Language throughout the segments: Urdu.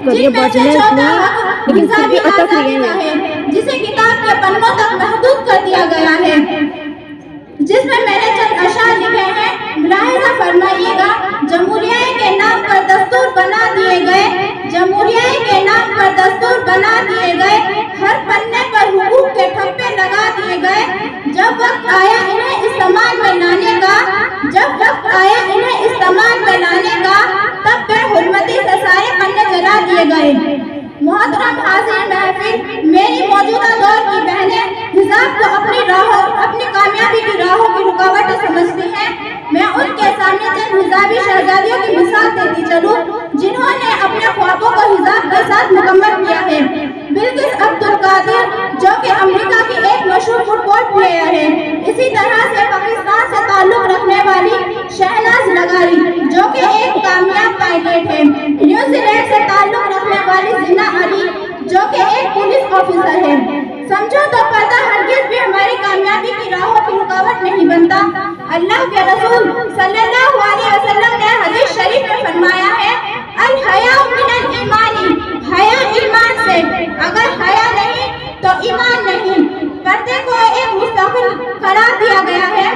کر یہ بچنے لیکن پھر بھی اٹک رہی ہیں، جسے کتاب کے پنوں تک محدود کر دیا گیا ہے، جس میں نے چند اشعار لکھے ہیں، ملاحظہ فرمائیے گا۔ جمہوریہ کے نام پر دستور بنا دیے گئے، جمہوریہ کے نام پر دستور بنا دیے گئے، ہر پنے پر حقوق کے ٹھپے لگا دیے گئے۔ جب وقت آیا انہیں استعمال میں لانے کا، جب وقت آیا انہیں استعمال میں لانے کا، تب بے حرمتی سے سارے پنے جلا دیے گئے۔ محترم حاضرین محفل، میری موجودہ دور کی بہنیں حجاب کو اپنی راہوں، اپنی کامیابی کی راہوں کی رکاوٹ سمجھتی ہیں۔ میں ان کے سامنے چند حجابی شہزادیوں کی مثال دیتی چلوں جنہوں نے اپنے خوابوں کو حجاب کے ساتھ مکمل کیا ہے۔ بلقیس عبدالقادر جو کہ امریکہ کی ایک مشہور فٹ بال پلیئر ہے، اسی طرح سے پاکستان سے تعلق رکھنے والی شہناز لغاری جو کہ ایک کامیاب پائلٹ ہے، نیوزی لینڈ سے تعلق رکھنے والی زینا علی جو کہ ایک پولیس آفیسر ہے۔ سمجھو تو پردہ ہرگز بھی ہماری کامیابی کی راہوں کی رکاوٹ نہیں بنتا۔ اللہ کے رسول صلی اللہ علیہ وسلم نے حدیث شریف میں فرمایا ہے، الحیاء من الایمان، حیا ایمان سے، اگر حیا نہیں تو ایمان نہیں۔ پردے کو ایک مستقل قرار دیا گیا ہے،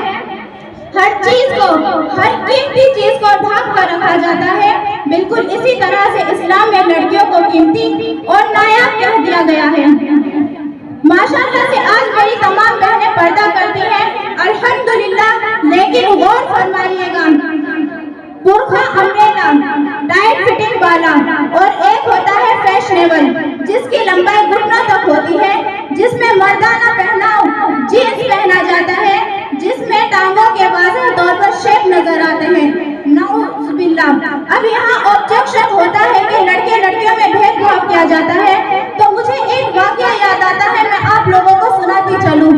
ہر چیز کو، ہر قیمتی چیز کو ڈھانپ کر رکھا جاتا ہے۔ بالکل اسی طرح سے اسلام میں لڑکیوں کو قیمتی اور نایاب کہہ دیا گیا ہے۔ ماشاءاللہ سے آج میری تمام بہنیں پردہ کرتی ہیں، الحمدللہ، لیکن غور فرمائیے گا، برقع امبریلا، ٹائٹ فٹنگ والا، اور ایک ہوتا ہے فیشنیبل جس کی لمبائی گھٹنوں تک ہوتی ہے، جس میں مردانہ پہناؤ جینس پہنا جاتا ہے، جس میں ٹانگوں کے واضح طور پر شیپ نظر آتے ہیں۔ نعوذ باللہ۔ اب یہاں آبجیکشن ہوتا ہے کہ لڑکے لڑکیوں میں بھید بھاؤ کیا جاتا ہے، تو مجھے ایک واقعہ یاد آتا ہے، میں آپ لوگوں کو سناتی چلوں۔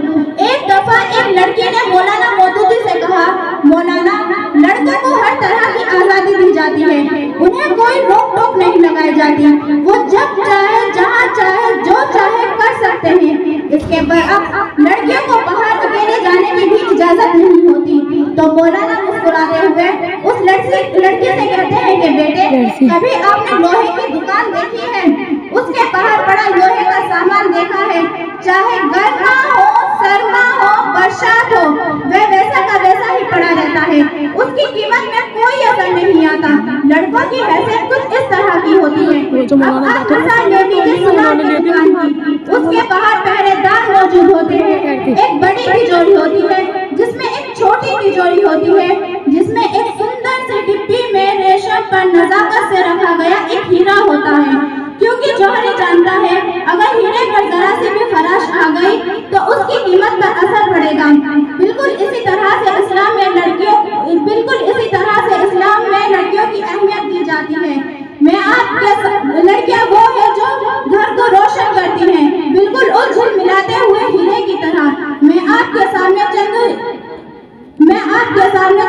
ایک دفعہ ایک لڑکی نے مولانا مودودی سے کہا، مولانا، لڑکوں کو ہر طرح کی آزادی دی جاتی ہے، انہیں کوئی روک ٹوک نہیں لگائی جاتی، وہ جب چاہے جہاں چاہے جو چاہے کر سکتے ہیں، اس کے برعکس لڑکیوں کو باہر اکیلے جانے کی بھی اجازت نہیں ہوتی۔ تو مولانا مسکراتے ہوئے اس لڑکی سے کہتے ہیں کہ بیٹے، کبھی آپ نے لوہے کی دکان دیکھی ہے؟ اس کے باہر پڑا لوہے کا سامان دیکھا ہے؟ چاہے گرما ہو، سرما ہو، برسات ہو، وہ ویسا کا ویسا ہی پڑا رہتا ہے، اس کی قیمت میں کوئی اثر نہیں آتا۔ لڑکوں کی حیثیت کچھ اس طرح کی ہوتی ہے۔ اب آپ مثال لے لیجیے سنان کی دکان کی، اس کے باہر پہرے دار موجود ہوتے ہیں، ایک بڑی تجوری ہوتی ہے جس میں ایک چھوٹی تجوری ہوتی ہے، جس میں ایک سندر سی ڈبی میں ریشم پر نزاکت سے رکھا گیا ایک ہیرا ہوتا ہے، کیونکہ جوہری جانتا ہے اگر ہیرے پر ذرا سی بھی خراش آ گئی تو اس کی قیمت پر اثر پڑے گا۔ بالکل اسی طرح سے اسلام میں لڑکیوں کی اہمیت دی جاتی ہے۔ میں آپ کے لڑکیاں وہ ہیں جو گھر کو روشن کرتی ہیں، بالکل الجھن ملاتے ہوئے ہیرے کی طرح۔ میں آپ کے سامنے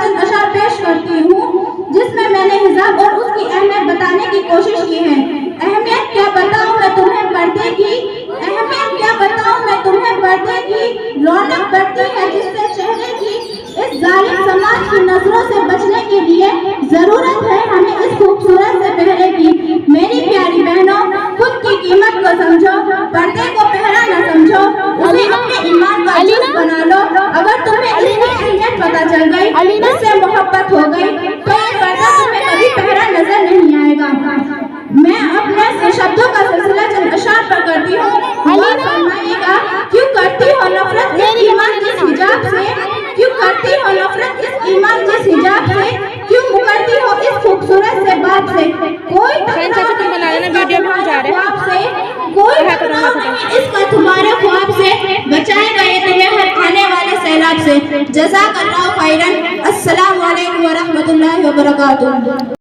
چند اشعار پیش کرتی ہوں جس میں نے حجاب اور اس کی اہمیت بتانے کی کوشش کی ہے۔ اہمیت کیا بتاؤں میں تمہیں پردے کی، اہمیت کیا بتاؤں میں تمہیں پردے کی، رونق بڑھتی ہے جس سے چہرے کی، اس ظالم سماج کی نظروں سے بچنے کے لیے ضرورت ہے ہمیں اس خوبصورت سے پہرے کی۔ میری پیاری بہنوں، خود کی قیمت کو سمجھو، پردے کو پہرا نہ سمجھو، اسے اپنے ایمان کا جز بنا لو۔ اگر تمہیں اس کی اہمیت پتہ چل گئی، اس سے محبت ہو گئی، تو یہ پردہ تمہیں کبھی پہرا نظر نہیں آئے گا۔ میں اپنے شبدوں کا سلسلہ چند اشعار پر کرتی ہوں، غور فرمائیے گا۔ کیوں کرتی ہو نفرت اس ایمان جس حجاب سے، کیوں کرتی ہو نفرت اس ایمان جس حجاب سے، کیوں مکرتی ہو اس خوبصورت سے بات سے، کوئی ٹکراؤ نہیں اس کا تمہارے خواب سے، بچائے گا یہ تمہیں ہر آنے والے سیلاب سے۔ جزاک اللہ خیرا۔ السلام علیکم ورحمۃ اللہ وبرکاتہ۔